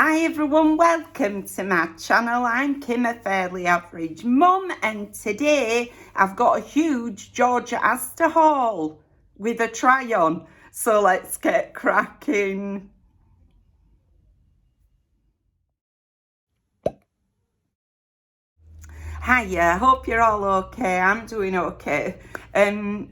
Hi everyone, welcome to my channel. I'm Kim, a fairly average mum, and today I've got a huge Georgia Asda haul with a try on. So let's get cracking. Hiya, hope you're all okay. I'm doing okay.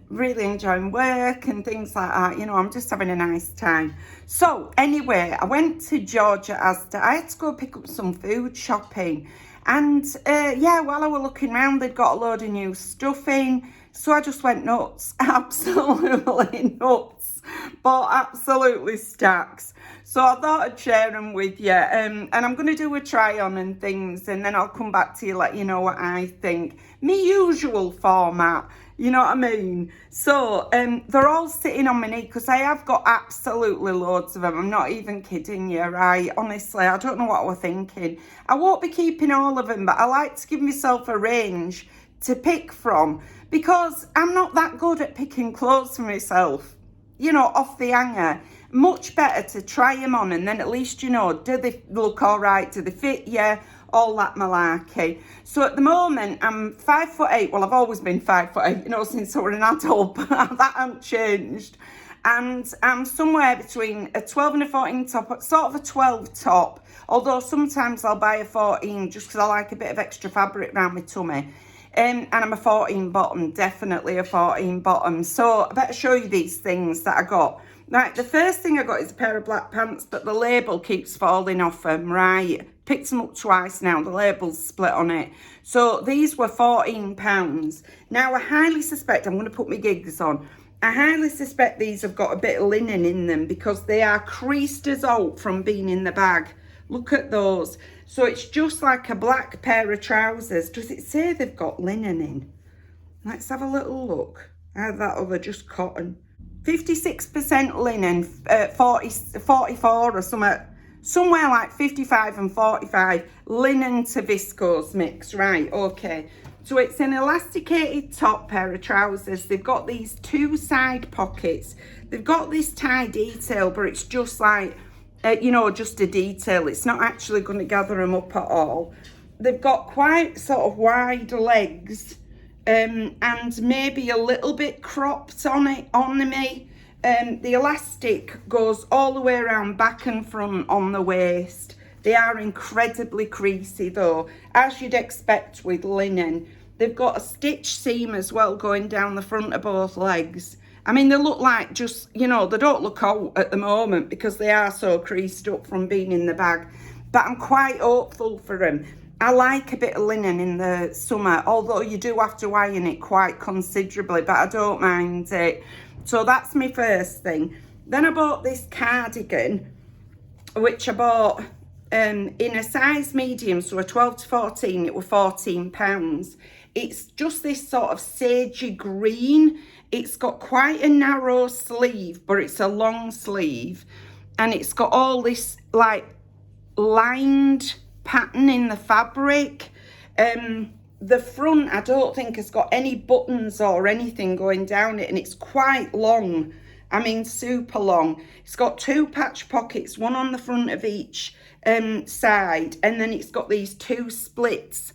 Really enjoying work and things like that. You know, I'm just having a nice time. So anyway, I went to Georgia Asda. I had to go pick up some food shopping. And yeah, while I was looking around, they'd got a load of new stuff in. So I just went nuts, absolutely nuts. Bought absolutely stacks. So I thought I'd share them with you. And I'm going to do a try on and things, and then I'll come back to you, let you know what I think. Me usual format, you know what I mean? So they're all sitting on my knee because I have got absolutely loads of them. I'm not even kidding you, right? Honestly, I don't know what I was thinking. I won't be keeping all of them, but I like to give myself a range to pick from because I'm not that good at picking clothes for myself, you know, off the hanger. Much better to try them on, and then at least you know, do they look all right, do they fit you, all that malarkey. So at the moment I'm 5'8". Well, I've always been 5'8", you know, since I was an adult, but that hasn't changed. And I'm somewhere between a 12 and a 14 top, sort of a 12 top, although sometimes I'll buy a 14 just because I like a bit of extra fabric around my tummy. And I'm a 14 bottom, definitely a 14 bottom. So I better show you these things that I got. Right, the first thing I got is a pair of black pants, but the label keeps falling off them, right? Picked them up twice now, the label's split on it. So these were £14. Now I highly suspect, I'm going to put my gigs on, I highly suspect these have got a bit of linen in them because they are creased as out from being in the bag. Look at those. So it's just like a black pair of trousers. Does it say they've got linen in? Let's have a little look. Either that or they're just cotton. 56% linen, 44 or something. Somewhere like 55 and 45. Linen to viscose mix, right, okay. So it's an elasticated top pair of trousers. They've got these two side pockets. They've got this tie detail, but it's just like, you know, just a detail. It's not actually going to gather them up at all. They've got quite sort of wide legs, and maybe a little bit cropped on me. The elastic goes all the way around back and front on the waist. They are incredibly creasy though, as you'd expect with linen. They've got a stitch seam as well going down the front of both legs. I mean, they look like just, you know, they don't look out at the moment because they are so creased up from being in the bag. But I'm quite hopeful for them. I like a bit of linen in the summer, although you do have to iron it quite considerably, but I don't mind it. So that's my first thing. Then I bought this cardigan, which I bought in a size medium, so a 12 to 14, it was £14. It's just this sort of sagey green. It's got quite a narrow sleeve, but it's a long sleeve. And it's got all this like lined pattern in the fabric. The front I don't think has got any buttons or anything going down it, and it's quite long. I mean, super long. It's got two patch pockets, one on the front of each side, and then it's got these two splits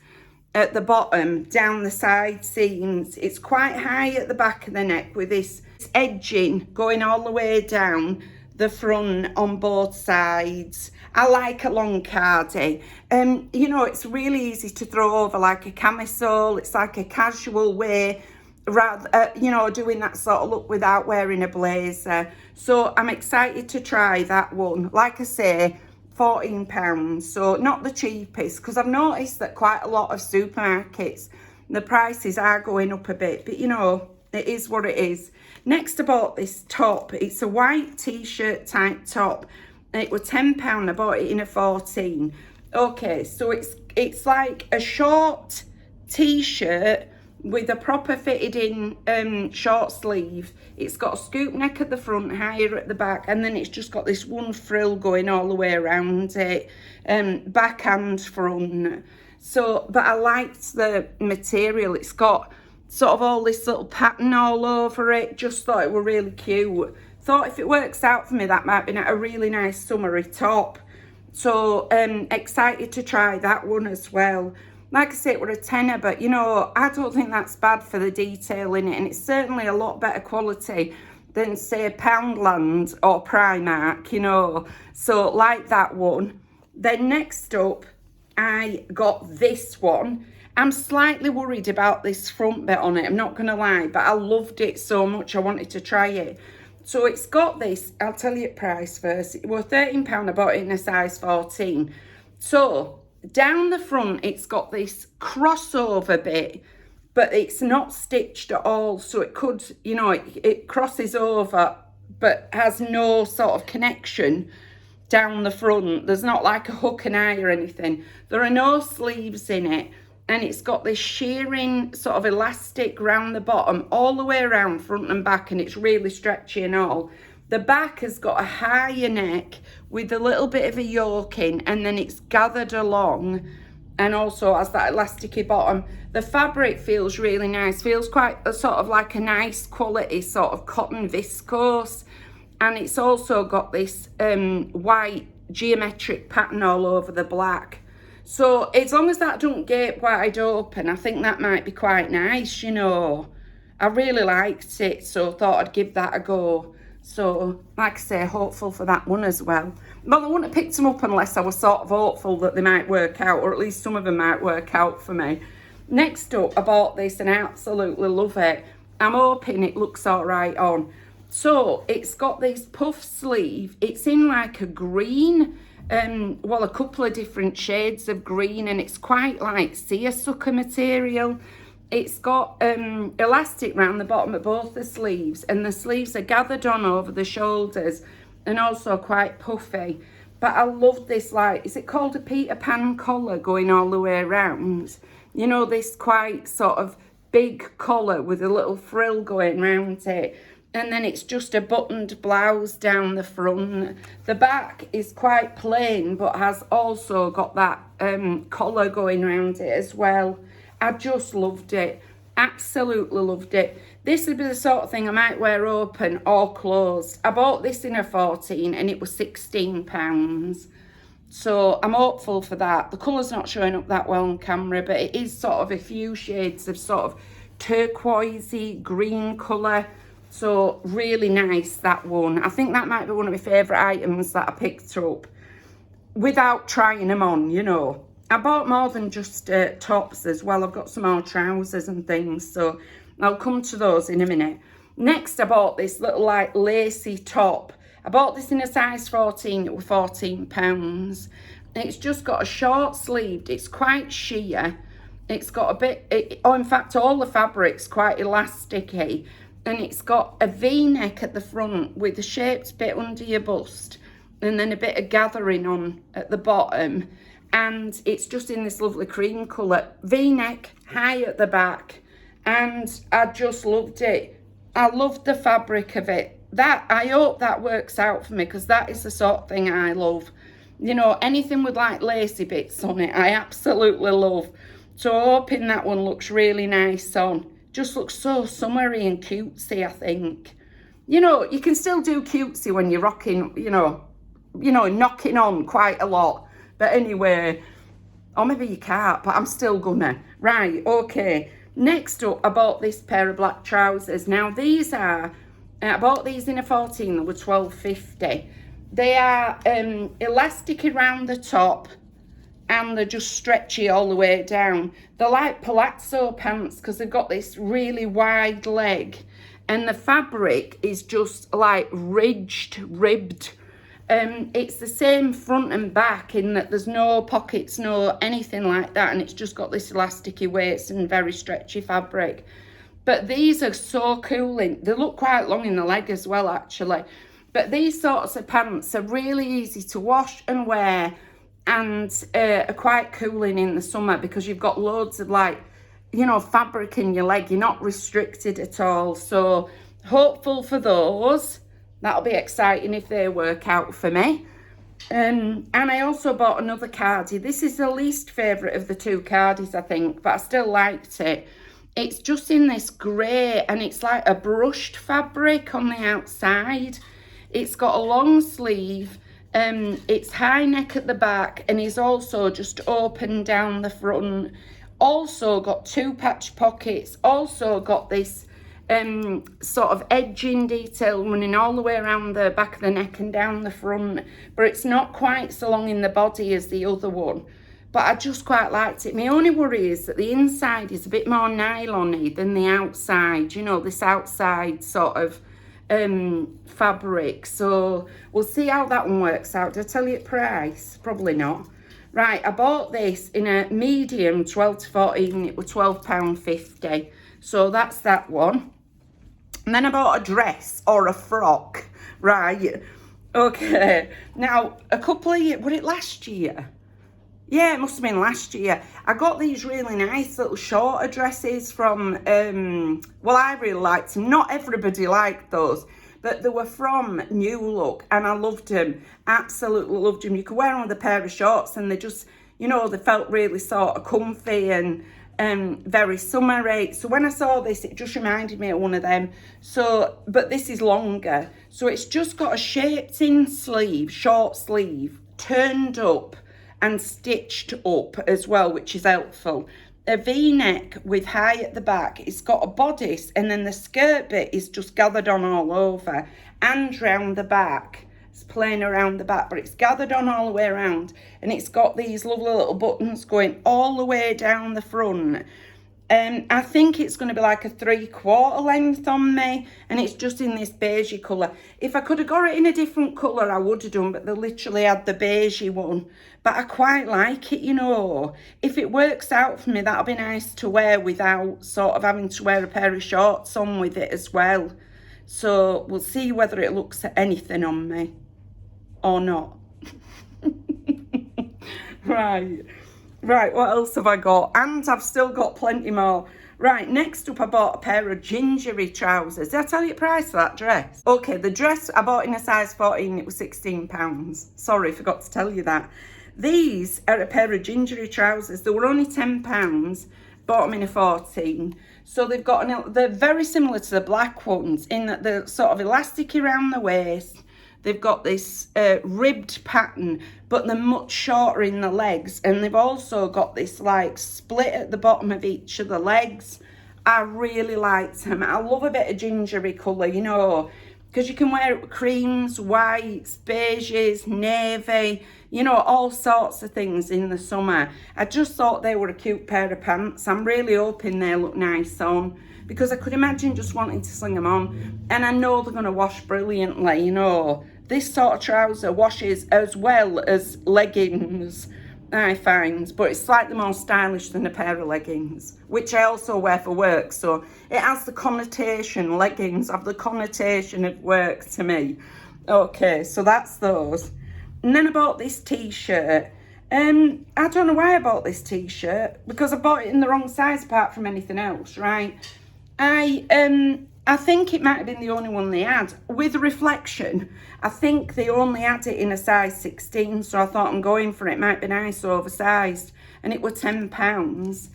at the bottom down the side seams. It's quite high at the back of the neck with this edging going all the way down the front on both sides. I like a long cardi. You know, it's really easy to throw over like a camisole. It's like a casual way, rather, you know, doing that sort of look without wearing a blazer. So I'm excited to try that one. Like I say, £14, so not the cheapest, because I've noticed that quite a lot of supermarkets, the prices are going up a bit, but you know, it is what it is. Next, I bought this top. It's a white t-shirt type top. It was £10. I bought it in a 14. Okay, so it's like a short t-shirt with a proper fitted in short sleeve. It's got a scoop neck at the front, higher at the back, and then it's just got this one frill going all the way around it, back and front. So, but I liked the material. It's got sort of all this little pattern all over it. Just thought it were really cute. Thought if it works out for me, that might be a really nice summery top. So excited to try that one as well. Like I say, it were a tenner, but you know, I don't think that's bad for the detail in it, and it's certainly a lot better quality than say Poundland or Primark, you know. So like that one. Then next up, I got this one. I'm slightly worried about this front bit on it, I'm not gonna lie, but I loved it so much I wanted to try it. So it's got this, I'll tell you the price first. It was £13, I bought it in a size 14. So down the front, it's got this crossover bit, but it's not stitched at all. So it could, you know, it crosses over, but has no sort of connection down the front. There's not like a hook and eye or anything. There are no sleeves in it. And it's got this shearing sort of elastic round the bottom all the way around front and back, and it's really stretchy and all. The back has got a higher neck with a little bit of a yoke in, and then it's gathered along and also has that elasticy bottom. The fabric feels really nice, feels quite a sort of like a nice quality sort of cotton viscose, and it's also got this white geometric pattern all over the black. So as long as that don't gape wide open, I think that might be quite nice, you know. I really liked it, so thought I'd give that a go. So, like I say, hopeful for that one as well. Well, I wouldn't have picked them up unless I was sort of hopeful that they might work out, or at least some of them might work out for me. Next up, I bought this and I absolutely love it. I'm hoping it looks all right on. So, it's got this puff sleeve. It's in like a green, well, a couple of different shades of green, and it's quite like seersucker material. It's got elastic round the bottom of both the sleeves, and the sleeves are gathered on over the shoulders and also quite puffy. But I love this, like, is it called a Peter Pan collar going all the way around? You know, this quite sort of big collar with a little frill going round it. And then it's just a buttoned blouse down the front. The back is quite plain, but has also got that collar going around it as well. I just loved it. Absolutely loved it. This would be the sort of thing I might wear open or closed. I bought this in a 14 and it was £16. So I'm hopeful for that. The colour's not showing up that well on camera, but it is sort of a few shades of sort of turquoisey green colour. So really nice, that one. I think that might be one of my favourite items that I picked up without trying them on, you know. I bought more than just tops as well. I've got some more trousers and things, so I'll come to those in a minute. Next, I bought this little like lacy top. I bought this in a size 14, it was £14. It's just got a short sleeved, it's quite sheer. It's got a bit, in fact, all the fabric's quite elasticy. And it's got a V-neck at the front with a shaped bit under your bust and then a bit of gathering on at the bottom. And it's just in this lovely cream colour. V-neck, high at the back. And I just loved it. I loved the fabric of it. I hope that works out for me, because that is the sort of thing I love. You know, anything with like lacy bits on it, I absolutely love. So hoping that one looks really nice on. Just looks so summery and cutesy, I think. You know, you can still do cutesy when you're rocking, you know, knocking on quite a lot. But anyway, or maybe you can't, but I'm still gonna. Right, okay. Next up, I bought this pair of black trousers. Now, these are, I bought these in a 14, they were £12.50. They are elastic around the top, and they're just stretchy all the way down. They're like palazzo pants because they've got this really wide leg, and the fabric is just like ribbed. It's the same front and back in that there's no pockets, no anything like that, and it's just got this elasticy waist and very stretchy fabric. But these are so cool. They look quite long in the leg as well, actually. But these sorts of pants are really easy to wash and wear, and are quite cooling in the summer because you've got loads of like, you know, fabric in your leg. You're not restricted at all. So hopeful for those. That'll be exciting if they work out for me. And I also bought another cardie. This is the least favourite of the two cardies, I think, but I still liked it. It's just in this grey, and it's like a brushed fabric on the outside. It's got a long sleeve, It's high neck at the back, and he's also just open down the front. Also got 2 patch pockets. Also got this sort of edging detail running all the way around the back of the neck and down the front, but it's not quite so long in the body as the other one. But I just quite liked it. My only worry is that the inside is a bit more nylon-y than the outside, you know, this outside sort of fabric. So we'll see how that one works out. Did I tell you the price? Probably not. Right, I bought this in a medium 12 to 14. It was £12.50. So that's that one. And then I bought a dress or a frock. Right. Okay. Now, a couple of years, was it last year? Yeah, it must have been last year. I got these really nice little shorter dresses from, well, I really liked them. Not everybody liked those, but they were from New Look, and I loved them. Absolutely loved them. You could wear them with a pair of shorts, and they just, you know, they felt really sort of comfy and very summery. So when I saw this, it just reminded me of one of them. So, but this is longer. So it's just got a shaped-in sleeve, short sleeve, turned up, and stitched up as well, which is helpful. A V-neck with high at the back. It's got a bodice, and then the skirt bit is just gathered on all over and round the back. It's plain around the back, but it's gathered on all the way around, and it's got these lovely little buttons going all the way down the front. I think it's going to be like a 3/4 length on me, and it's just in this beigey colour. If I could have got it in a different colour, I would have done, but they literally had the beigey one. But I quite like it, you know. If it works out for me, that'll be nice to wear without sort of having to wear a pair of shorts on with it as well. So we'll see whether it looks at anything on me or not. Right, what else have I got? And I've still got plenty more. Right, next up I bought a pair of gingery trousers. Did I tell you the price of that dress? Okay, the dress I bought in a size 14, it was £16. Sorry, forgot to tell you that. These are a pair of gingery trousers. They were only £10, bought them in a 14. So they've got, they're very similar to the black ones in that they're sort of elastic around the waist. They've got this ribbed pattern, but they're much shorter in the legs. And they've also got this like split at the bottom of each of the legs. I really liked them. I love a bit of gingery colour, you know, because you can wear it with creams, whites, beiges, navy, you know, all sorts of things in the summer. I just thought they were a cute pair of pants. I'm really hoping they look nice on, because I could imagine just wanting to sling them on. And I know they're going to wash brilliantly, you know. This sort of trouser washes as well as leggings, I find, but it's slightly more stylish than a pair of leggings, which I also wear for work. So it has the connotation, leggings have the connotation of work to me. Okay, so that's those. And then I bought this t-shirt. I don't know why I bought this t-shirt, because I bought it in the wrong size apart from anything else, right? I think it might have been the only one they had. With reflection, I think they only had it in a size 16, so I thought I'm going for it. It might be nice oversized, and it was £10.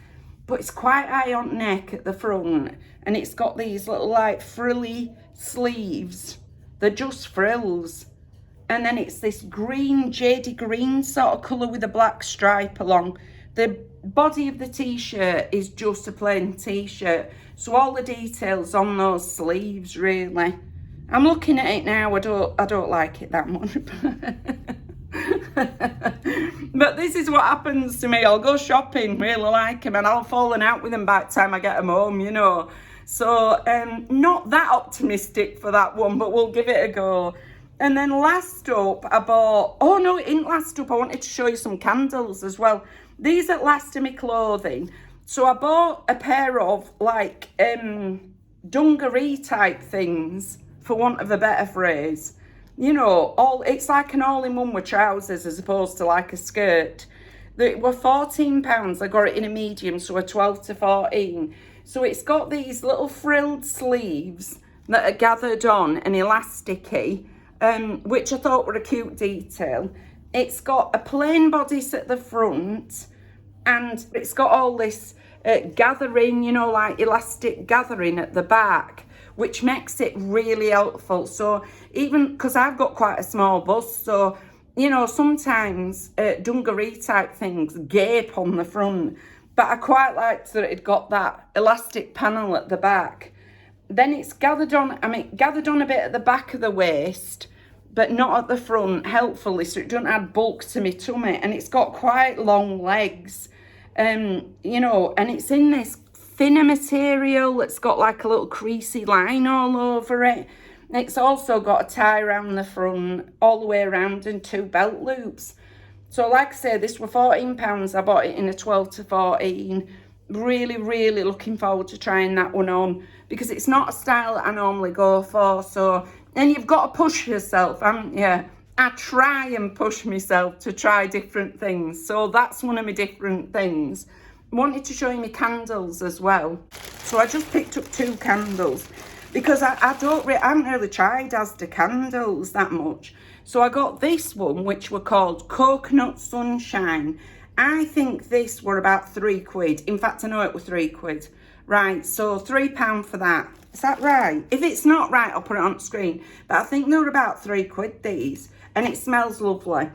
But it's quite high on neck at the front, and it's got these little like frilly sleeves. They're just frills. And then it's this green, jadey green sort of colour with a black stripe along. The body of the t-shirt is just a plain t-shirt. So all the details on those sleeves, really. I'm looking at it now, I don't like it that much. But this is what happens to me. I'll go shopping, really like them, and I'll fallen out with them by the time I get them home, you know. So not that optimistic for that one, but we'll give it a go. And then last up, I bought, oh no, it isn't last up, I wanted to show you some candles as well. These are last of my clothing. So I bought a pair of like dungaree type things, for want of a better phrase. You know, it's like an all-in-one with trousers as opposed to like a skirt. They were £14. I got it in a medium, so a 12 to 14. So it's got these little frilled sleeves that are gathered on and elasticy, which I thought were a cute detail. It's got a plain bodice at the front, and it's got all this gathering, you know, like elastic gathering at the back, which makes it really helpful. So even because I've got quite a small bust, so you know, sometimes dungaree type things gape on the front, but I quite liked that it got that elastic panel at the back. Then it's gathered on a bit at the back of the waist, but not at the front, helpfully, so it doesn't add bulk to my tummy. And it's got quite long legs, you know, and it's in this thinner material. It's got like a little creasy line all over it. It's also got a tie around the front, all the way around, and 2 belt loops. So like I say, this were £14. I bought it in a 12 to 14. Really, really looking forward to trying that one on, because it's not a style that I normally go for. So, and you've got to push yourself, haven't you? I try and push myself to try different things. So that's one of my different things. Wanted to show you my candles as well. So I just picked up 2 candles because I haven't really tried Asda candles that much. So I got this one, which were called Coconut Sunshine. I think this were about £3. In fact, I know it were £3. Right, so £3 for that. Is that right? If it's not right, I'll put it on the screen. But I think they were about £3, these. And it smells lovely.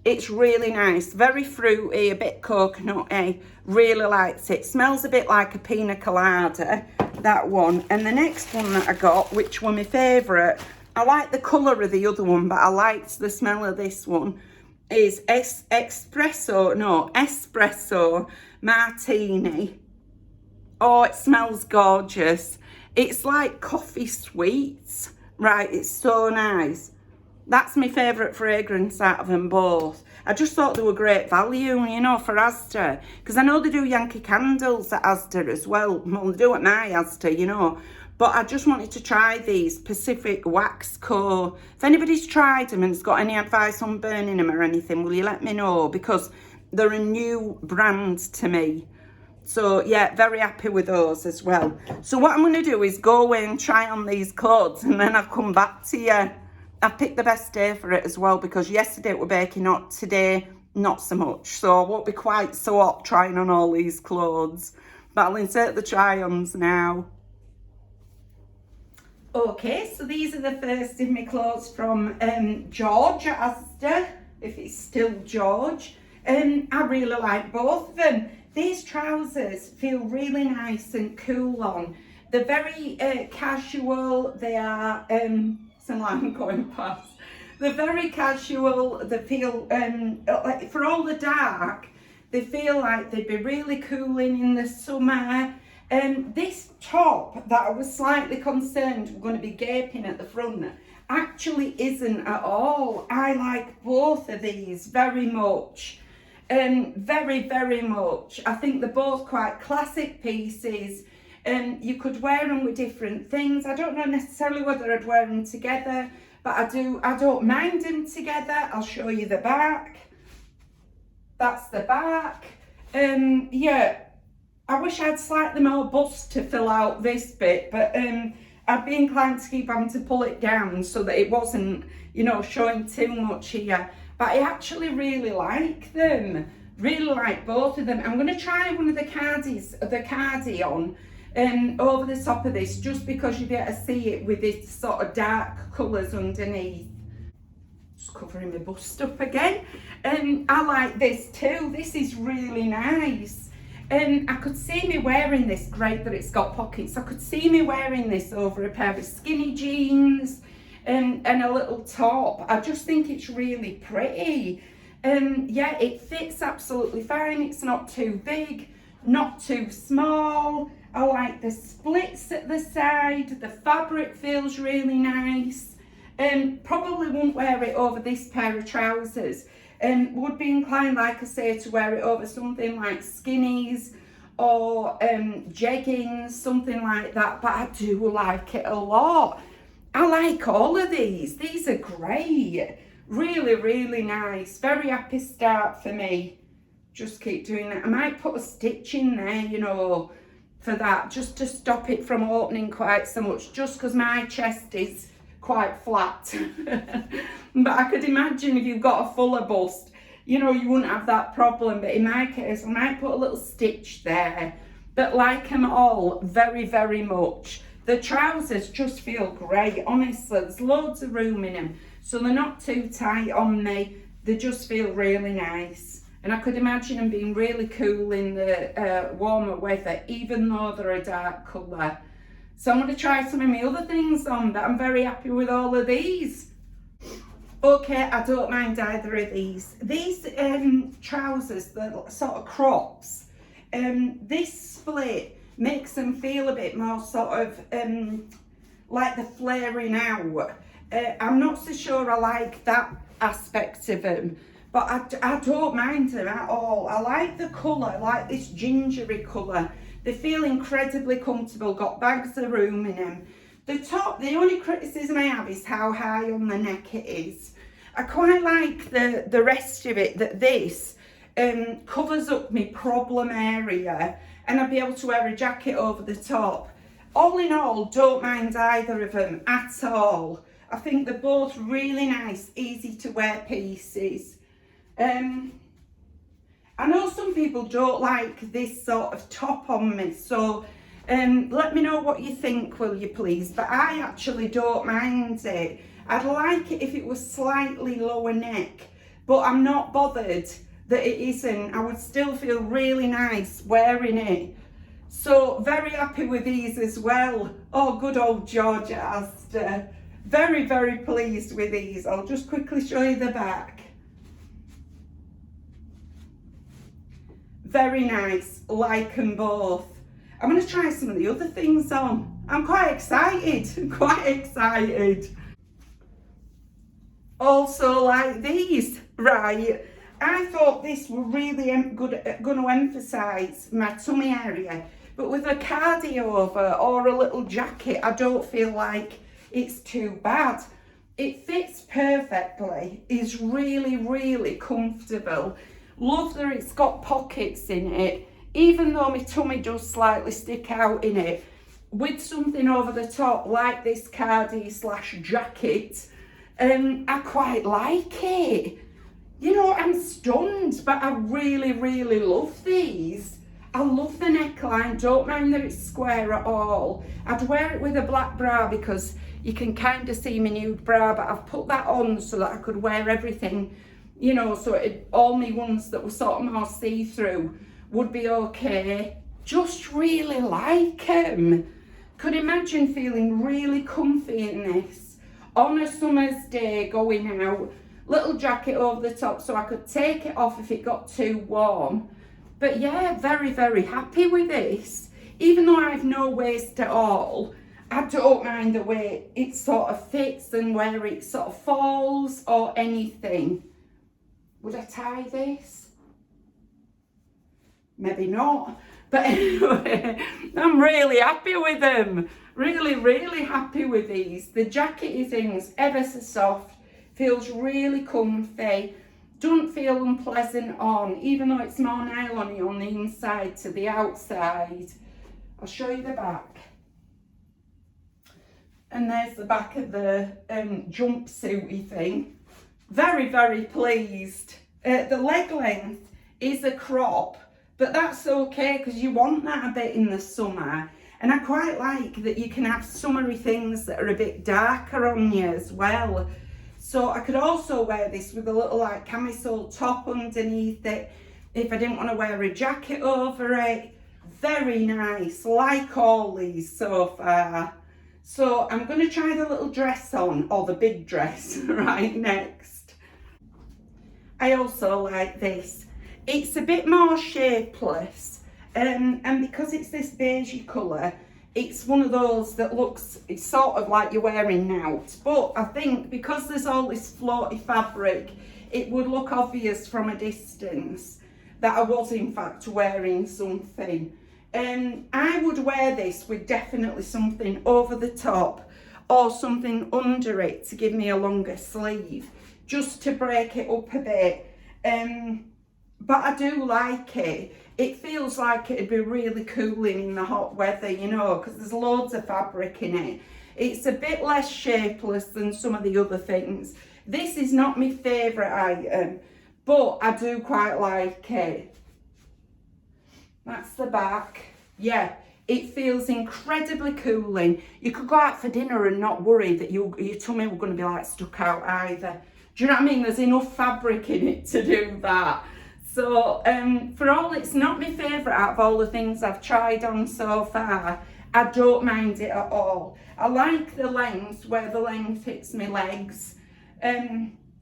It's really nice. Very fruity, a bit coconutty. Really liked it. Smells a bit like a pina colada, that one. And the next one that I got, which were my favourite, I like the colour of the other one, but I liked the smell of this one, is espresso martini. Oh, it smells gorgeous. It's like coffee sweets. Right, it's so nice. That's my favourite fragrance out of them both. I just thought they were great value, you know, for Asda. Because I know they do Yankee candles at Asda as well. Well, they do at my Asda, you know. But I just wanted to try these Pacific Wax Co. If anybody's tried them and has got any advice on burning them or anything, will you let me know? Because they're a new brand to me. So, yeah, very happy with those as well. So what I'm going to do is go away and try on these clothes, and then I'll come back to you. I've picked the best day for it as well, because yesterday it were baking hot, today not so much. So I won't be quite so hot trying on all these clothes. But I'll insert the try-ons now. Okay, so these are the first in my clothes from George at Asda, if it's still George. I really like both of them. These trousers feel really nice and cool on. They're very casual. They are, some line going past. They're very casual. They feel, like for all the dark, they feel like they'd be really cooling in the summer. This top that I was slightly concerned were going to be gaping at the front actually isn't at all. I like both of these very much. Very, very much. I think they're both quite classic pieces. You could wear them with different things. I don't know necessarily whether I'd wear them together, but I don't mind them together. I'll show you the back. That's the back. Yeah, I wish I had slightly more bust to fill out this bit, but I'd be inclined to keep having to pull it down so that it wasn't, you know, showing too much here. But I actually really like them. Really like both of them. I'm going to try one of the cardi on over the top of this, just because you'll be able to see it with its sort of dark colours underneath. Just covering my bust up again. I like this too. This is really nice. I could see me wearing this, great that it's got pockets. I could see me wearing this over a pair of skinny jeans and a little top. I just think it's really pretty. Yeah, it fits absolutely fine. It's not too big, not too small. I like the splits at the side. The fabric feels really nice. Probably won't wear it over this pair of trousers. Would be inclined, like I say, to wear it over something like skinnies or jeggings, something like that. But I do like it a lot. I like all of these. These are great. Really, really nice. Very happy start for me. Just keep doing that. I might put a stitch in there, you know, for that, just to stop it from opening quite so much, just because my chest is quite flat. But I could imagine if you've got a fuller bust, you know, you wouldn't have that problem. But in my case, I might put a little stitch there. But like them all, very, very much. The trousers just feel great, honestly. There's loads of room in them, so they're not too tight on me. They just feel really nice. And I could imagine them being really cool in the warmer weather, even though they're a dark colour. So I'm going to try some of my other things on, but I'm very happy with all of these. Okay, I don't mind either of these. These trousers, the sort of crops, this split makes them feel a bit more sort of like they're flaring out. I'm not so sure I like that aspect of them, but I don't mind them at all. I like the colour, I like this gingery colour. They feel incredibly comfortable, got bags of room in them. The top, the only criticism I have is how high on the neck it is. I quite like the rest of it, that this covers up my problem area, and I'll be able to wear a jacket over the top. All in all, don't mind either of them at all. I think they're both really nice, easy to wear pieces. I know some people don't like this sort of top on me, so let me know what you think, will you please? But I actually don't mind it. I'd like it if it was slightly lower neck, but I'm not bothered that it isn't. I would still feel really nice wearing it. So very happy with these as well. Oh, good old George at Asda. Very, very pleased with these. I'll just quickly show you the back. Very nice, like them both. I'm going to try some of the other things on. I'm quite excited, quite excited. Also like these, right? I thought this were really going to emphasise my tummy area, but with a cardi over or a little jacket, I don't feel like it's too bad. It fits perfectly, is really, really comfortable. Love that it's got pockets in it, even though my tummy does slightly stick out in it. With something over the top like this cardi / jacket, I quite like it. You know, I'm stunned, but I really, really love these. I love the neckline, don't mind that it's square at all. I'd wear it with a black bra because you can kind of see my nude bra, but I've put that on so that I could wear everything, you know, so all my ones that were sort of more see-through would be okay. Just really like them. Could imagine feeling really comfy in this on a summer's day going out. Little jacket over the top so I could take it off if it got too warm. But yeah, very, very happy with this. Even though I have no waist at all, I don't mind the way it sort of fits and where it sort of falls or anything. Would I tie this? Maybe not. But anyway, I'm really happy with them. Really, really happy with these. The jackety thing's ever so soft. Feels really comfy. Don't feel unpleasant on, even though it's more nylon-y on the inside to the outside. I'll show you the back. And there's the back of the jumpsuity thing. Very, very pleased. The leg length is a crop, but that's okay because you want that a bit in the summer. And I quite like that you can have summery things that are a bit darker on you as well. So I could also wear this with a little like camisole top underneath it if I didn't want to wear a jacket over it. Very nice, like all these so far. So I'm going to try the little dress on, or the big dress, right next. I also like this. It's a bit more shapeless, and because it's this beigey colour, it's one of those that looks, it's sort of like you're wearing out. But I think because there's all this floaty fabric, it would look obvious from a distance that I was in fact wearing something. I would wear this with definitely something over the top or something under it to give me a longer sleeve, just to break it up a bit. But I do like it. It feels like it'd be really cooling in the hot weather, you know, because there's loads of fabric in it. It's a bit less shapeless than some of the other things. This is not my favourite item, but I do quite like it. That's the back. Yeah, it feels incredibly cooling. You could go out for dinner and not worry that your tummy were going to be like stuck out either. Do you know what I mean? There's enough fabric in it to do that. So for all, it's not my favourite out of all the things I've tried on so far. I don't mind it at all. I like the length, where the length hits my legs,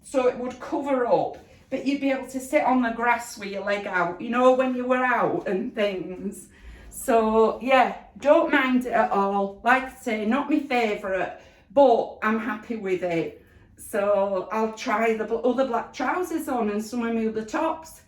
so it would cover up, but you'd be able to sit on the grass with your leg out, you know, when you were out and things. So yeah, don't mind it at all. Like I say, not my favourite, but I'm happy with it. So I'll try the other black trousers on and some of my other tops.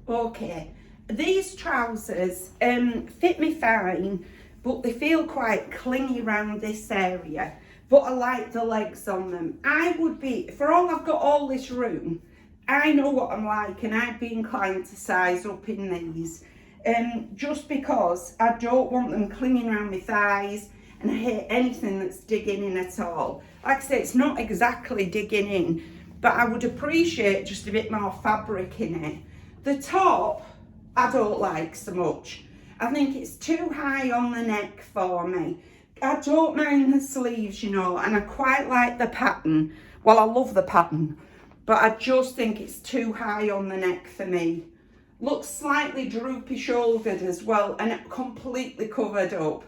Okay, these trousers fit me fine, but they feel quite clingy around this area. But I like the legs on them. I would be, for all I've got all this room, I know what I'm like, and I'd be inclined to size up in these. Just because I don't want them clinging around my thighs, and I hate anything that's digging in at all. Like I say, it's not exactly digging in, but I would appreciate just a bit more fabric in it. The top, I don't like so much. I think it's too high on the neck for me. I don't mind the sleeves, you know, and I quite like the pattern. Well, I love the pattern, but I just think it's too high on the neck for me. Looks slightly droopy shouldered as well, and completely covered up.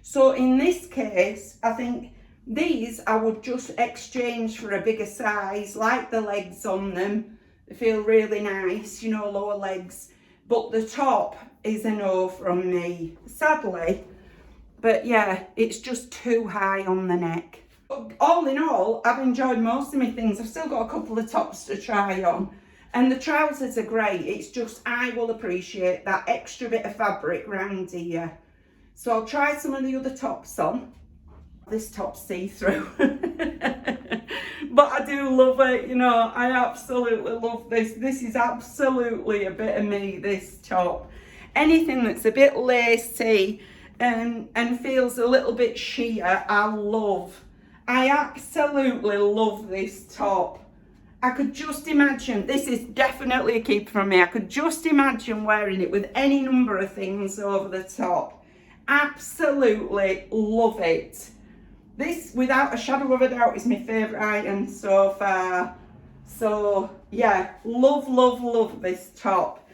So in this case, I think these I would just exchange for a bigger size, like the legs on them. They feel really nice, you know, lower legs. But the top is a no from me, sadly. But yeah, it's just too high on the neck. All in all, I've enjoyed most of my things. I've still got a couple of tops to try on. And the trousers are great. It's just, I will appreciate that extra bit of fabric round here. So I'll try some of the other tops on. This top's see-through. But I do love it, you know, I absolutely love this. This is absolutely a bit of me, this top. Anything that's a bit lacy and feels a little bit sheer, I love. I absolutely love this top. I could just imagine, this is definitely a keeper from me, I could just imagine wearing it with any number of things over the top. Absolutely love it. This, without a shadow of a doubt, is my favourite item so far. So, yeah, love, love, love this top.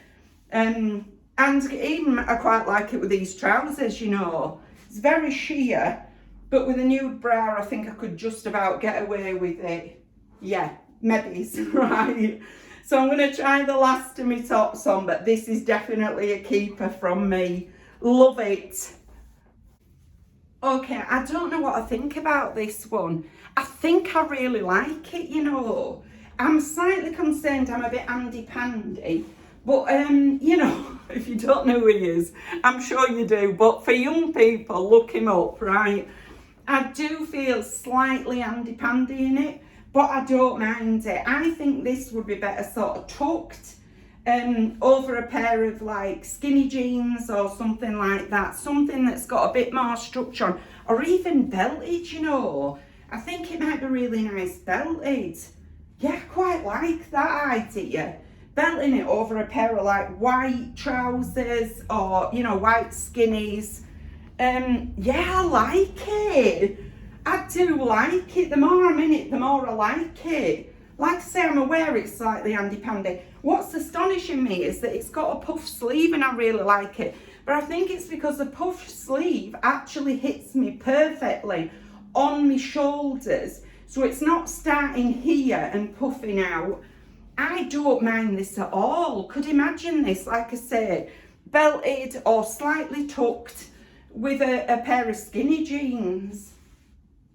And even I quite like it with these trousers, you know. It's very sheer, but with a nude bra, I think I could just about get away with it. Yeah, maybe, right. So I'm going to try the last of my tops on, but this is definitely a keeper from me. Love it. Okay, I don't know what I think about this one. I think I really like it, you know. I'm slightly concerned I'm a bit handy-pandy. But, you know, if you don't know who he is, I'm sure you do. But for young people, look him up, right? I do feel slightly handy-pandy in it, but I don't mind it. I think this would be better sort of tucked over a pair of like skinny jeans or something like that, something that's got a bit more structure on, or even belted, you know. I think it might be really nice belted. Yeah, I quite like that idea. Belting it over a pair of like white trousers or, you know, white skinnies. Yeah, I like it. I do like it. The more I'm in it, the more I like it. Like I say, I'm aware it's slightly handy-pandy. What's astonishing me is that it's got a puff sleeve and I really like it. But I think it's because the puff sleeve actually hits me perfectly on my shoulders. So it's not starting here and puffing out. I don't mind this at all. Could imagine this, like I say, belted or slightly tucked with a pair of skinny jeans.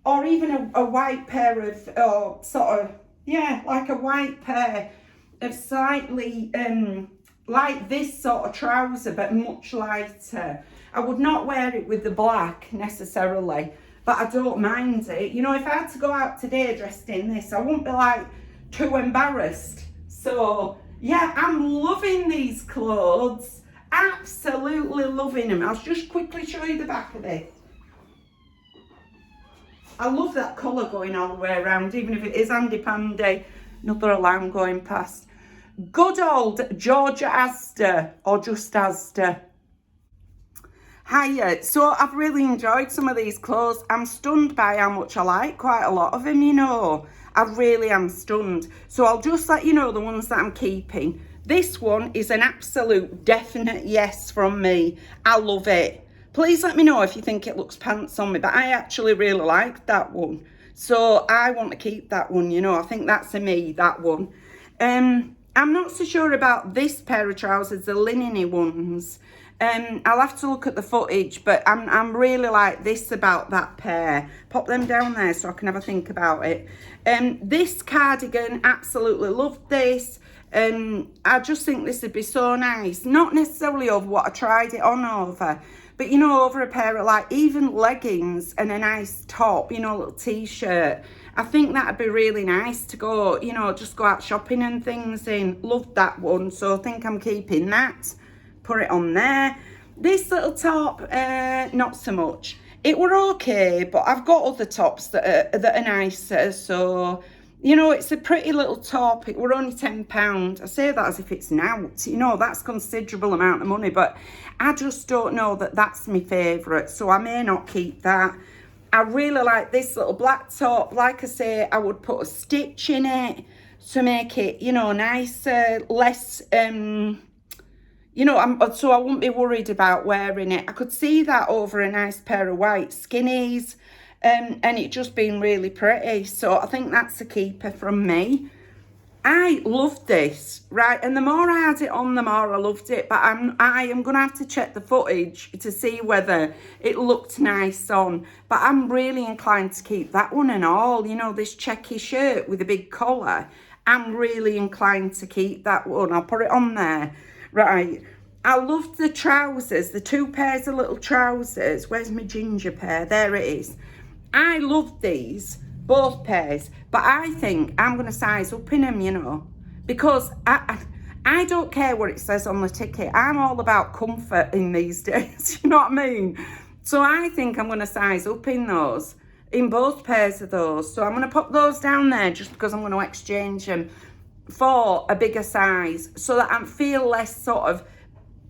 Or even a white pair of, sort of, yeah, like a white pair of slightly, like this sort of trouser, but much lighter. I would not wear it with the black necessarily, but I don't mind it. You know, if I had to go out today dressed in this, I wouldn't be like too embarrassed. So, yeah, I'm loving these clothes. Absolutely loving them. I'll just quickly show you the back of this. I love that colour going all the way around, even if it is handy-pandy. Another alarm going past. Good old Georgia Asda, or just Asda. Hiya. So I've really enjoyed some of these clothes. I'm stunned by how much I like quite a lot of them, you know. I really am stunned. So I'll just let you know the ones that I'm keeping. This one is an absolute definite yes from me. I love it. Please let me know if you think it looks pants on me, but I actually really like that one. So I want to keep that one, you know. I think that's a me, that one. I'm not so sure about this pair of trousers, the linen-y ones. I'll have to look at the footage, but I'm really like this about that pair. Pop them down there so I can have a think about it. This cardigan, absolutely loved this. I just think this would be so nice. Not necessarily over what I tried it on over, but you know, over a pair of like even leggings and a nice top, you know, a little t-shirt. I think that'd be really nice to go, you know, just go out shopping and things in. Loved that one, so I think I'm keeping that. Put it on there. This little top, not so much. It were okay, but I've got other tops that are nicer, so you know, it's a pretty little top. It were only £10. I say that as if it's nought. You know, that's considerable amount of money, but I just don't know that that's my favourite, so I may not keep that. I really like this little black top. Like I say, I would put a stitch in it to make it, you know, nicer, less, you know, so I wouldn't be worried about wearing it. I could see that over a nice pair of white skinnies. And it just been really pretty, so I think that's a keeper from me. I loved this, right? And the more I had it on, the more I loved it. But I am gonna have to check the footage to see whether it looked nice on. But I'm really inclined to keep that one and all. You know, this checky shirt with a big collar. I'm really inclined to keep that one. I'll put it on there, right? I loved the trousers, the two pairs of little trousers. Where's my ginger pair? There it is. I love these, both pairs, but I think I'm going to size up in them, you know, because I don't care what it says on the ticket. I'm all about comfort in these days, you know what I mean? So I think I'm going to size up in those, in both pairs of those. So I'm going to put those down there just because I'm going to exchange them for a bigger size so that I feel less sort of,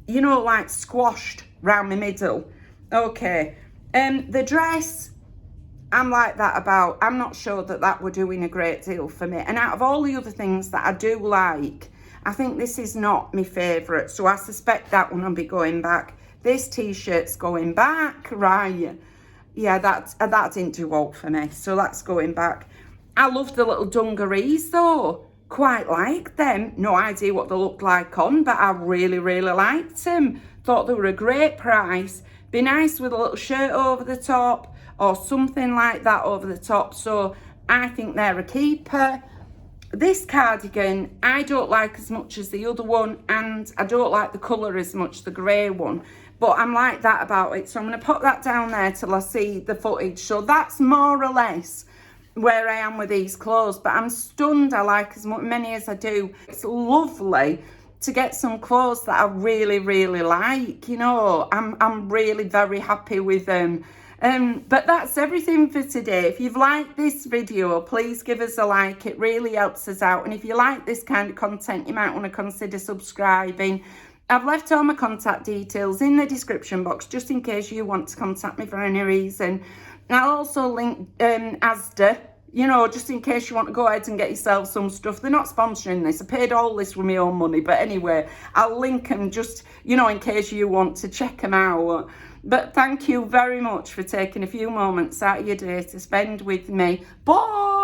you know, like squashed round the middle. Okay, the dress, I'm like that about, I'm not sure that that were doing a great deal for me. And out of all the other things that I do like, I think this is not my favourite. So I suspect that one will be going back. This t-shirt's going back, right? Yeah, that didn't do well for me. So that's going back. I love the little dungarees though. Quite like them. No idea what they looked like on, but I really, really liked them. Thought they were a great price. Be nice with a little shirt over the top or something like that over the top. So I think they're a keeper. This cardigan, I don't like as much as the other one, and I don't like the colour as much, the grey one. But I'm like that about it. So I'm going to put that down there till I see the footage. So that's more or less where I am with these clothes. But I'm stunned I like as many as I do. It's lovely to get some clothes that I really, really like. You know, I'm really very happy with them. But that's everything for today. If you've liked this video, please give us a like. It really helps us out. And if you like this kind of content, you might want to consider subscribing. I've left all my contact details in the description box just in case you want to contact me for any reason. I'll also link Asda, you know, just in case you want to go ahead and get yourself some stuff. They're not sponsoring this. I paid all this with my own money. But anyway, I'll link them just, you know, in case you want to check them out. But thank you very much for taking a few moments out of your day to spend with me. Bye!